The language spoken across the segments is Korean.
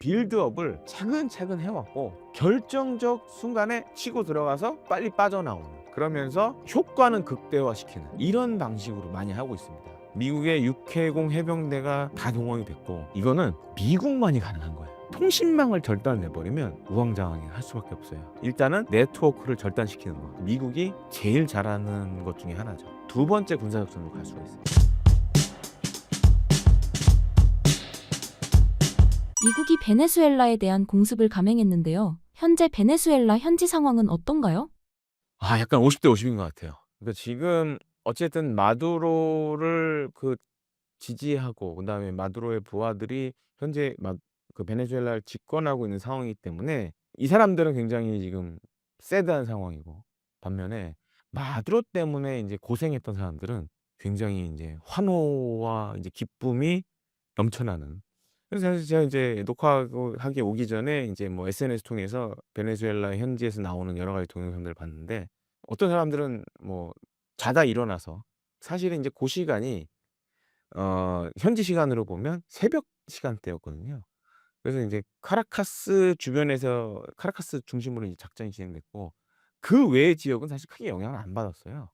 빌드업을 차근차근 해왔고 결정적 순간에 치고 들어가서 빨리 빠져나오는, 그러면서 효과는 극대화시키는 이런 방식으로 많이 하고 있습니다. 미국의 육해공 해병대가 다 동원이 됐고, 이거는 미국만이 가능한 거예요. 통신망을 절단해버리면 우왕좌왕이 할 수밖에 없어요. 일단은 네트워크를 절단시키는 거, 미국이 제일 잘하는 것 중에 하나죠. 두 번째 군사작전으로 갈 수가 있어요. 미국이 베네수엘라에 대한 공습을 감행했는데요. 현재 베네수엘라 현지 상황은 어떤가요? 약간 50대 50인 것 같아요. 그러니까 지금 어쨌든 마두로를 지지하고, 그다음에 마두로의 부하들이 현재 베네수엘라를 집권하고 있는 상황이기 때문에 이 사람들은 굉장히 지금 새드한 상황이고, 반면에 마두로 때문에 인제 고생했던 사람들은 굉장히 인제 환호와 인제 기쁨이 넘쳐나는. 그래서 사실 제가 이제 녹화하고 하기 오기 전에 인제 뭐 SNS 통해서 베네수엘라 현지에서 나오는 여러 가지 동영상들을 봤는데, 어떤 사람들은 뭐 자다 일어나서, 사실은 인제 고 시간이 현지 시간으로 보면 새벽 시간대였거든요. 그래서 인제 카라카스 중심으로 이제 작전이 진행됐고, 그 외의 지역은 사실 크게 영향을 안 받았어요.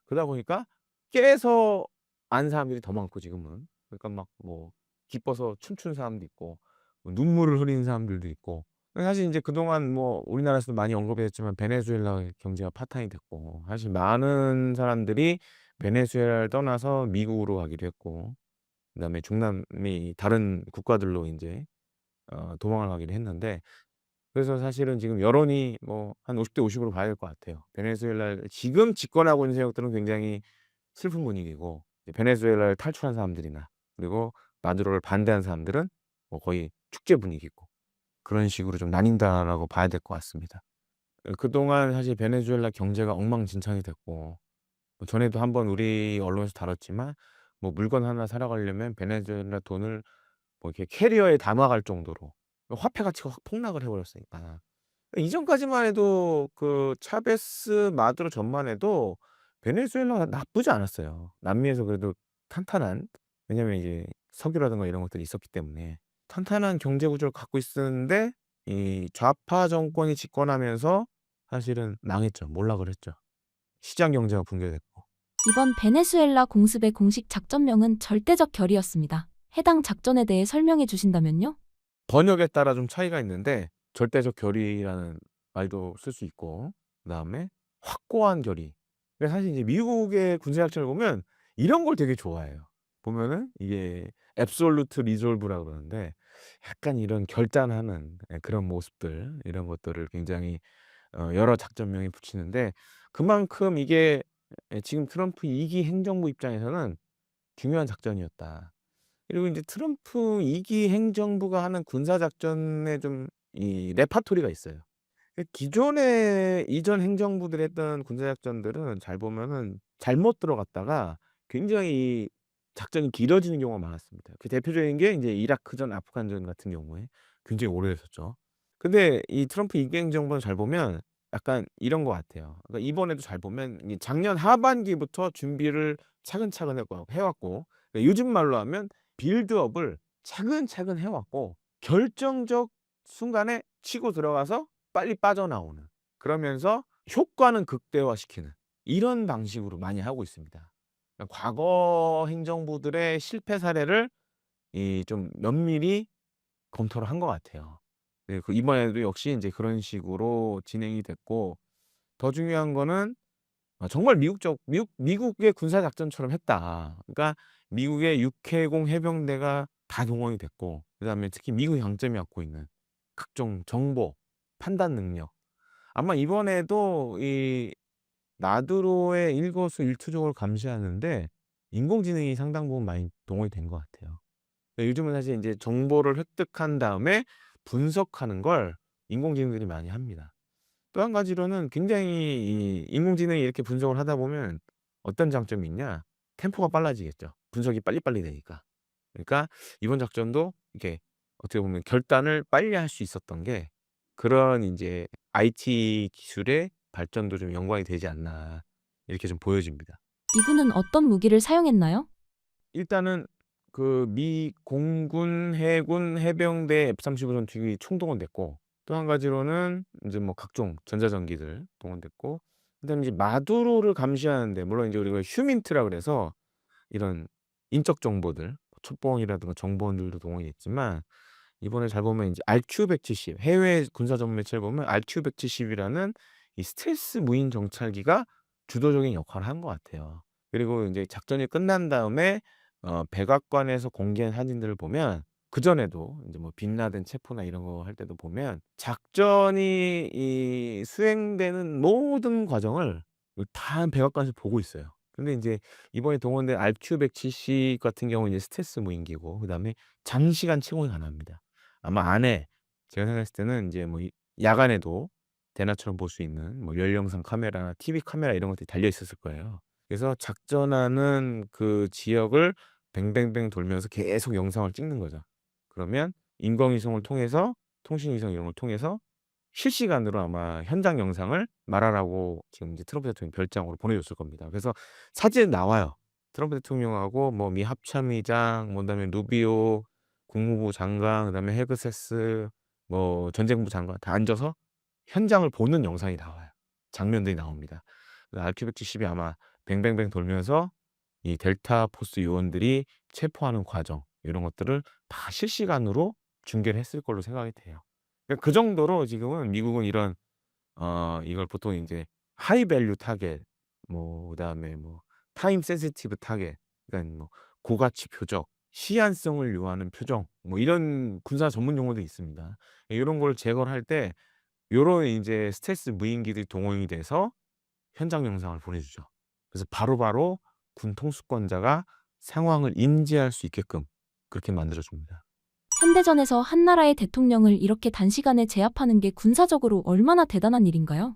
그러다 보니까 깨서 안 사람들이 더 많고 지금은. 그러니까 막 뭐 기뻐서 춤추는 사람도 있고, 뭐 눈물을 흘리는 사람들도 있고. 사실 인제 그동안 뭐 우리나라에서도 많이 언급이 됐지만 베네수엘라의 경제가 파탄이 됐고, 사실 많은 사람들이 베네수엘라를 떠나서 미국으로 가기도 했고, 그다음에 중남미 다른 국가들로 인제 도망을 가기도 했는데, 그래서 사실은 지금 여론이 뭐 한 50대 50 으로 봐야 될 것 같아요. 베네수엘라를 지금 집권하고 있는 세력들은 굉장히 슬픈 분위기고, 이제 베네수엘라를 탈출한 사람들이나, 그리고 마두로를 반대하는 사람들은 뭐 거의 축제 분위기고, 그런 식으로 좀 나뉜다라고 봐야 될 것 같습니다. 그동안 사실 베네수엘라 경제가 엉망진창이 됐고, 뭐 전에도 한번 우리 언론에서 다뤘지만, 뭐 물건 하나 사러 가려면 베네수엘라 돈을 뭐 이렇게 캐리어에 담아갈 정도로 화폐 가치가 확 폭락을 해 버렸으니까. 이전까지만 해도 차베스 마두로 전만 해도 베네수엘라가 나쁘지 않았어요. 남미에서 그래도 탄탄한, 왜냐면 이제 석유라든가 이런 것들이 있었기 때문에 탄탄한 경제 구조를 갖고 있었는데, 이 좌파 정권이 집권하면서 사실은 망했죠. 몰락을 했죠. 시장 경제가 붕괴됐고. 이번 베네수엘라 공습의 공식 작전명은 절대적 결이었습니다. 해당 작전에 대해 설명해 주신다면요? 번역에 따라 좀 차이가 있는데, 절대적 결의라는 말도 쓸 수 있고, 그다음에 확고한 결의. 그러니까 사실 이제 미국의 군사 작전을 보면 이런 걸 되게 좋아해요. 보면은 이게 absolute resolve라고 그러는데, 약간 이런 결단하는 그런 모습들, 이런 것들을 굉장히 여러 작전명에 붙이는데, 그만큼 이게 지금 트럼프 2기 행정부 입장에서는 중요한 작전이었다. 그리고 인제 트럼프 2기 행정부가 하는 군사 작전에 좀 이 레파토리가 있어요. 기존의 이전 행정부들이 했던 군사 작전들은 잘 보면은 잘못 들어갔다가 굉장히 이 작전이 길어지는 경우가 많았습니다. 그 대표적인 게 인제 이라크전, 아프간전 같은 경우에 굉장히 오래됐었죠. 근데 이 트럼프 2기 행정부는 잘 보면 약간 이런 것 같아요. 그러니까 이번에도 잘 보면 이 작년 하반기부터 준비를 차근차근 해 왔고, 그러니까 요즘 말로 하면 빌드업을 차근차근 해 왔고, 결정적 순간에 치고 들어가서 빨리 빠져나오는, 그러면서 효과는 극대화시키는 이런 방식으로 많이 하고 있습니다. 그러니까 과거 행정부들의 실패 사례를 좀 면밀히 검토를 한 것 같아요. 네, 이번에도 역시 인제 그런 식으로 진행이 됐고, 더 중요한 거는 정말 미국의 군사 작전처럼 했다. 그러니까 미국의 육해공 해병대가 다 동원이 됐고, 그다음에 특히 미국이 강점이 갖고 있는 각종 정보, 판단 능력. 아마 이번에도 이 나두로의 일거수일투족을 감시하는 데 인공지능이 상당 부분 많이 동원이 된 것 같아요. 요즘은 사실 인제 정보를 획득한 다음에 분석하는 걸 인공지능들이 많이 합니다. 또 한 가지로는 굉장히 이 인공지능이 이렇게 분석을 하다 보면 어떤 장점이 있냐? 템포가 빨라지겠죠. 분석이 빨리빨리 되니까. 그러니까 이번 작전도 이렇게 어떻게 보면 결단을 빨리 할 수 있었던 게, 그런 인제 'IT 기술의 발전도 좀 연관이 되지 않나.' 이렇게 좀 보여집니다. 미군은 어떤 무기를 사용했나요? 일단은 미 공군, 해군, 해병대 F-35 전투기 총동원됐고 또 한 가지로는 이제 뭐 각종 전자전기들 동원됐고 그다음에 이제 마두로를 감시하는 데 물론 이제 우리가 휴민트라 그래서 이런 인적 정보들 첩보원이라든가 정보원들도 동원이 됐지만 이번에 잘 보면 이제 RQ-170 해외 군사 전문 매체를 보면 RQ-170이라는 이 스텔스 무인 정찰기가 주도적인 역할을 한 것 같아요. 그리고 인제 작전이 끝난 다음에 백악관에서 공개한 사진들을 보면 그전에도 인제 뭐 빈라덴 체포나 이런 거 할 때도 보면 작전이 이 수행되는 모든 과정을 다 백악관에서 보고 있어요. 근데 인제 이번에 동원된 RQ-170 같은 경우는 이제 스텔스 무인기고 그다음에 장시간 채공이 가능합니다. 아마 안에 제가 생각했을 때는 인제 뭐 이 야간에도 대낮처럼 볼 수 있는 뭐 열영상 카메라나 TV 카메라 이런 것들이 달려 있었을 거예요. 그래서 작전하는 그 지역을 뱅뱅뱅 돌면서 계속 영상을 찍는 거죠. 그러면 인공위성을 통해서 통신위성 이런 걸 통해서 실시간으로 아마 현장 영상을 말하라고 지금 이제 트럼프 대통령이 별장으로 보내줬을 겁니다. 그래서 사진에 나와요. 트럼프 대통령하고 뭐 미 합참의장 뭐 그다음에 루비오 국무부 장관 그다음에 헤그세스 뭐 전쟁부 장관 다 앉아서 현장을 보는 영상이 나와요. 장면들이 나옵니다. 그 RQ-170이 아마 뱅뱅뱅 돌면서 이 델타 포스 요원들이 체포하는 과정 이런 것들을 다 실시간으로 중계를 했을 걸로 생각이 돼요. 그러니까 그 정도로 지금은 미국은 이런 이걸 보통 인제 하이 밸류 타겟 뭐 그다음에 뭐 타임 센시티브 타겟 그러니까 뭐 고가치 표적, 시한성을 요하는 표정 뭐 이런 군사 전문 용어도 있습니다. 요런 걸 제거를 할 때 요런 인제 스텔스 무인기들이 동원이 돼서 현장 영상을 보내주죠. 그래서 바로바로 군 통수권자가 상황을 인지할 수 있게끔 그렇게 만들어 줍니다. 현대전에서 한 나라의 대통령을 이렇게 단시간에 제압하는 게 군사적으로 얼마나 대단한 일인가요?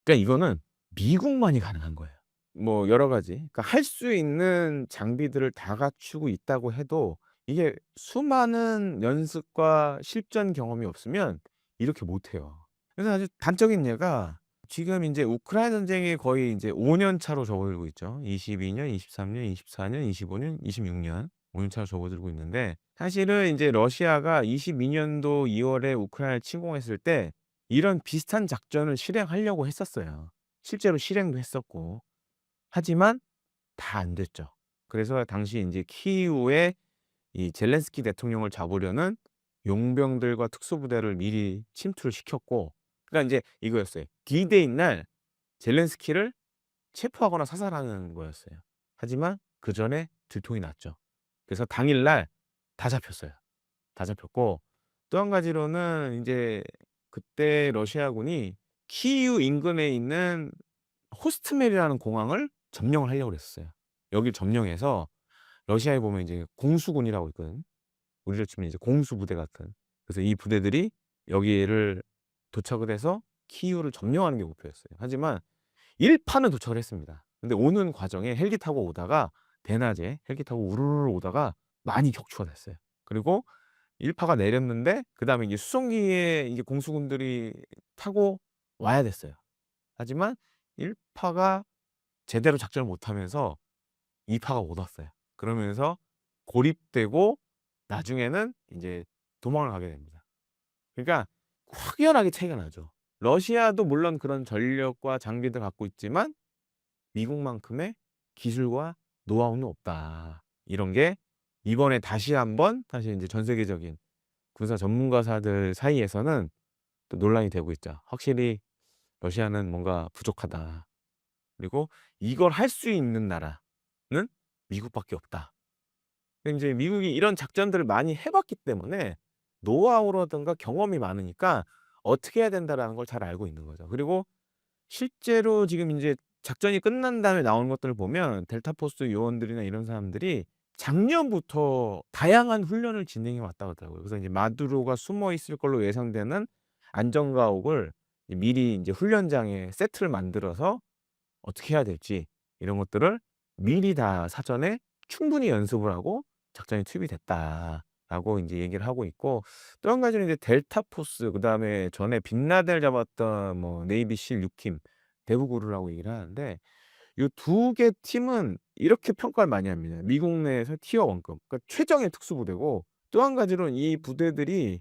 그러니까 이거는 미국만이 가능한 거예요. 뭐 여러 가지 그러니까 할 수 있는 장비들을 다 갖추고 있다고 해도 이게 수많은 연습과 실전 경험이 없으면 이렇게 못 해요. 그래서 아주 단적인 예가 지금 인제 우크라이나 전쟁이 거의 인제 5년 차로 접어들고 있죠. 22 년, 23 년, 24 년, 25 년, 26 년 5년 차로 접어들고 있는데 사실은 인제 러시아가 22 년도 2 월에 우크라이나를 침공했을 때 이런 비슷한 작전을 실행하려고 했었어요. 실제로 실행도 했었고. 하지만 다 안 됐죠. 그래서 당시 인제 키이우에 이 젤렌스키 대통령을 잡으려는 용병들과 특수부대를 미리 침투를 시켰고 그러니까 인제 이거였어요. D-Day인 날 젤렌스키를 체포하거나 사살하는 거였어요. 하지만 그전에 들통이 났죠. 그래서 당일 날 다 잡혔어요. 다 잡혔고 또 한 가지로는 인제 그때 러시아군이 키이우 인근에 있는 호스트멜이라는 공항을 점령을 하려고 그랬었어요. 여길 점령해서 러시아에 보면 이제 공수군이라고 있거든. 우리로 치면 이제 공수부대 같은. 그래서 이 부대들이 여기를 도착을 해서 키이우를 점령하는 게 목표였어요. 하지만 1파는 도착을 했습니다. 근데 오는 과정에 헬기 타고 오다가 대낮에 헬기 타고 우르르 오다가 많이 격추가 됐어요. 그리고 1파가 내렸는데 그다음에 이제 수송기에 이제 공수군들이 타고 와야 됐어요. 하지만 1파가 제대로 작전을 못하면서 2파가 못 왔어요. 그러면서 고립되고 나중에는 인제 도망을 가게 됩니다. 그러니까 확연하게 차이가 나죠. 러시아도 물론 그런 전력과 장비들 갖고 있지만 미국만큼의 기술과 노하우는 없다. 이런 게 이번에 다시 한번 사실 인제 전 세계적인 군사 전문가사들 사이에서는 또 논란이 되고 있죠. 확실히 러시아는 뭔가 부족하다. 그리고 이걸 할 수 있는 나라는 미국밖에 없다. 근데 인제 미국이 이런 작전들을 많이 해 봤기 때문에 노하우라든가 경험이 많으니까 '어떻게 해야 된다.'라는 걸 잘 알고 있는 거죠. 그리고 실제로 지금 인제 작전이 끝난 다음에 나오는 것들을 보면 델타 포스 요원들이나 이런 사람들이 작년부터 다양한 훈련을 진행해 왔다 그러더라고요. 그래서 이제 마두로가 숨어 있을 걸로 예상되는 안전가옥을 이 미리 인제 훈련장에 세트를 만들어서 어떻게 해야 될지 이런 것들을 미리 다 사전에 충분히 연습을 하고 작전에 투입이 됐다라고 인제 얘기를 하고 있고 또 한 가지는 이제 델타 포스 그다음에 전에 빈라덴을 잡았던 뭐 네이비 실 6 팀 대부구루라고 얘기를 하는데 요 두 개 팀은 이렇게 평가를 많이 합니다. 미국 내에서 티어 1 급. 그러니까 최정예 특수부대고 또 한 가지로는 이 부대들이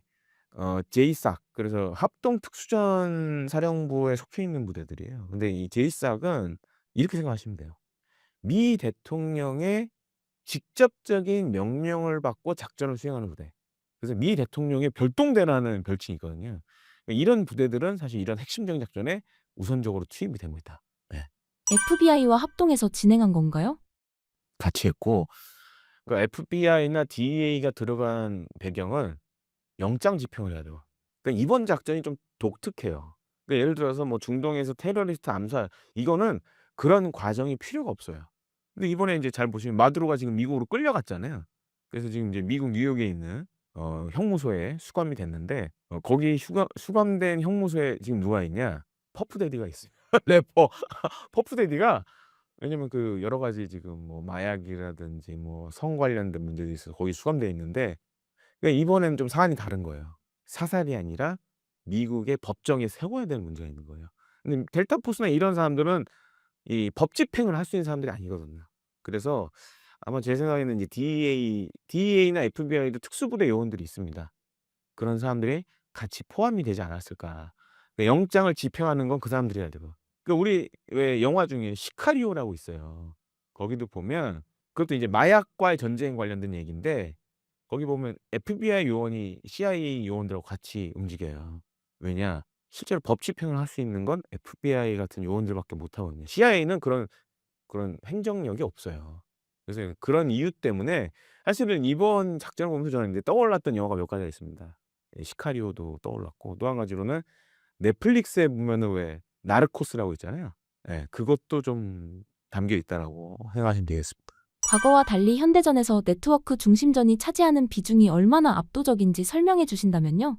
JSAC 그래서 합동 특수전 사령부에 속해 있는 부대들이에요. 근데 이 JSAC은 이렇게 생각하시면 돼요. 미 대통령의 직접적인 명령을 받고 작전을 수행하는 부대. 그래서 미 대통령의 별동대라는 별칭이 있거든요. 이런 부대들은 사실 이런 핵심적인 작전에 우선적으로 투입이 됩니다. 네. FBI와 합동해서 진행한 건가요? 같이 했고 그 FBI나 DEA가 들어간 배경은 영장 집행을 해야 돼요. 그러니까 이번 작전이 좀 독특해요. 그러니까 예를 들어서 뭐 중동에서 테러리스트 암살 이거는 그런 과정이 필요가 없어요. 근데 이번에 인제 잘 보시면 마두로가 지금 미국으로 끌려갔잖아요. 그래서 지금 이제 미국 뉴욕에 있는 형무소에 수감이 됐는데 거기 수감된 형무소에 지금 누가 있냐? 퍼프데디가 있어요. 래퍼 퍼프데디가 왜냐면 그 여러 가지 지금 뭐 마약이라든지 뭐 성 관련된 문제들이 있어서 거기 수감돼 있는데 그러니까 이번에는 좀 사안이 다른 거예요. 사살이 아니라 미국의 법정에 세워야 되는 문제가 있는 거예요. 근데 델타 포스나 이런 사람들은 이 법 집행을 할 수 있는 사람들이 아니거든요. 그래서 아마 제 생각에는 이제 DEA나 FBI도 특수부대 요원들이 있습니다. 그런 사람들이 같이 포함이 되지 않았을까. 그 영장을 집행하는 건 그 사람들이 해야 되고. 그 우리 왜 영화 중에 시카리오라고 있어요. 거기도 보면 그것도 이제 마약과의 전쟁 관련된 얘기인데 거기 보면 FBI 요원이 CIA 요원들하고 같이 움직여요. 왜냐? 실제로 법 집행을 할 수 있는 건 FBI 같은 요원들밖에 못 하거든요. CIA는 그런 행정력이 없어요. 그래서 그런 이유 때문에 사실은 이번 작전을 보면서 저는 인제 떠올랐던 영화가 몇 가지가 있습니다. 예 시카리오도 떠올랐고 또 한 가지로는 넷플릭스에 보면은 왜 나르코스라고 있잖아요. 예 그것도 좀 담겨 있다라고 생각하시면 되겠습니다. 과거와 달리 현대전에서 네트워크 중심전이 차지하는 비중이 얼마나 압도적인지 설명해 주신다면요?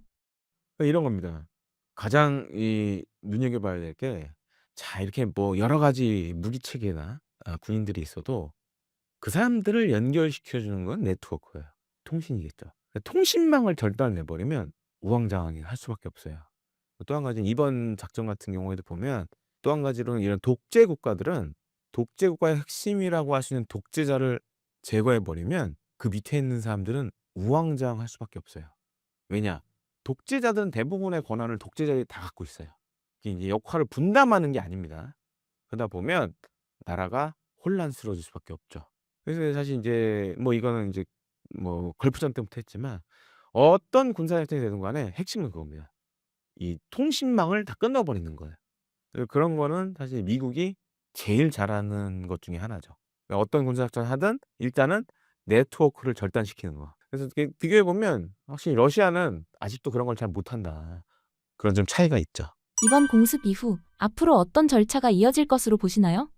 이런 겁니다. 가장 이 눈여겨봐야 될 게 자 이렇게 뭐 여러 가지 무기 체계나 군인들이 있어도 그 사람들을 연결시켜 주는 건 네트워크예요. 통신이겠죠. 통신망을 절단을 해 버리면 우왕좌왕이 할 수밖에 없어요. 또 한 가지는 이번 작전 같은 경우에도 보면 또 한 가지로는 이런 독재 국가들은 독재 국가의 핵심이라고 할 수 있는 독재자를 제거해 버리면 그 밑에 있는 사람들은 우왕좌왕할 수밖에 없어요. 왜냐? 독재자들은 대부분의 권한을 독재자들이 다 갖고 있어요. 이게 인제 역할을 분담하는 게 아닙니다. 그러다 보면 나라가 혼란스러워질 수밖에 없죠. 그래서 사실 인제 뭐 이거는 인제 뭐 걸프전 때부터 했지만 어떤 군사 작전이 되든 간에 핵심은 그겁니다. 이 통신망을 다 끊어 버리는 거예요. 그런 거는 사실 미국이 제일 잘하는 것 중에 하나죠. 그러니까 어떤 군사 작전을 하든 일단은 네트워크를 절단시키는 거. 그래서 이렇게 비교해 보면 확실히 러시아는 아직도 그런 걸 잘 못한다. 그런 좀 차이가 있죠. 이번 공습 이후 앞으로 어떤 절차가 이어질 것으로 보시나요?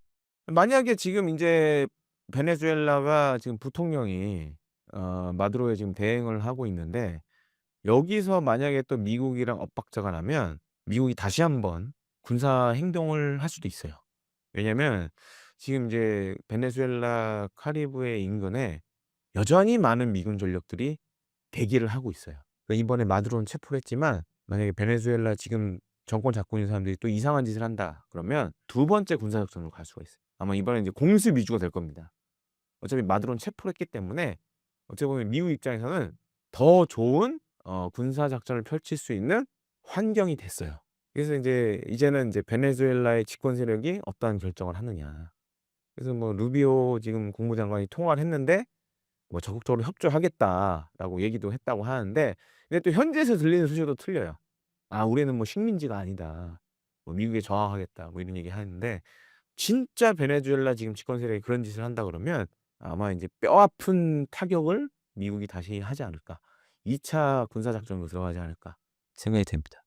만약에 지금 인제 베네수엘라가 지금 부통령이 마두로에 지금 대행을 하고 있는데 여기서 만약에 또 미국이랑 엇박자가 나면 미국이 다시 한번 군사 행동을 할 수도 있어요. 왜냐면 지금 이제 베네수엘라 카리브해 인근에 여전히 많은 미군 전력들이 대기를 하고 있어요. 그러니까 이번에 마두로는 체포를 했지만 만약에 베네수엘라 지금 정권 잡고 있는 사람들이 또 이상한 짓을 한다 그러면 두 번째 군사 작전으로 갈 수가 있어요. 아마 이번엔 이제 공습 위주가 될 겁니다. 어차피 마두로는 체포를 했기 때문에 어떻게 보면 미국 입장에서는 더 좋은 군사 작전을 펼칠 수 있는 환경이 됐어요. 그래서 인제 이제는 인제 베네수엘라의 집권 세력이 어떠한 결정을 하느냐. 그래서 뭐 루비오 지금 국무장관이 통화를 했는데 뭐 "적극적으로 협조하겠다."라고 얘기도 했다고 하는데 근데 또 현지에서 들리는 소식과 또 틀려요. "아 우리는 뭐 식민지가 아니다. 뭐 미국에 저항하겠다." 뭐 이런 얘기하는데 진짜 베네수엘라 지금 집권 세력이 그런 짓을 한다 그러면 아마 인제 뼈아픈 타격을 미국이 다시 하지 않을까. 2차 군사 작전으로 들어가지 않을까 생각이 됩니다.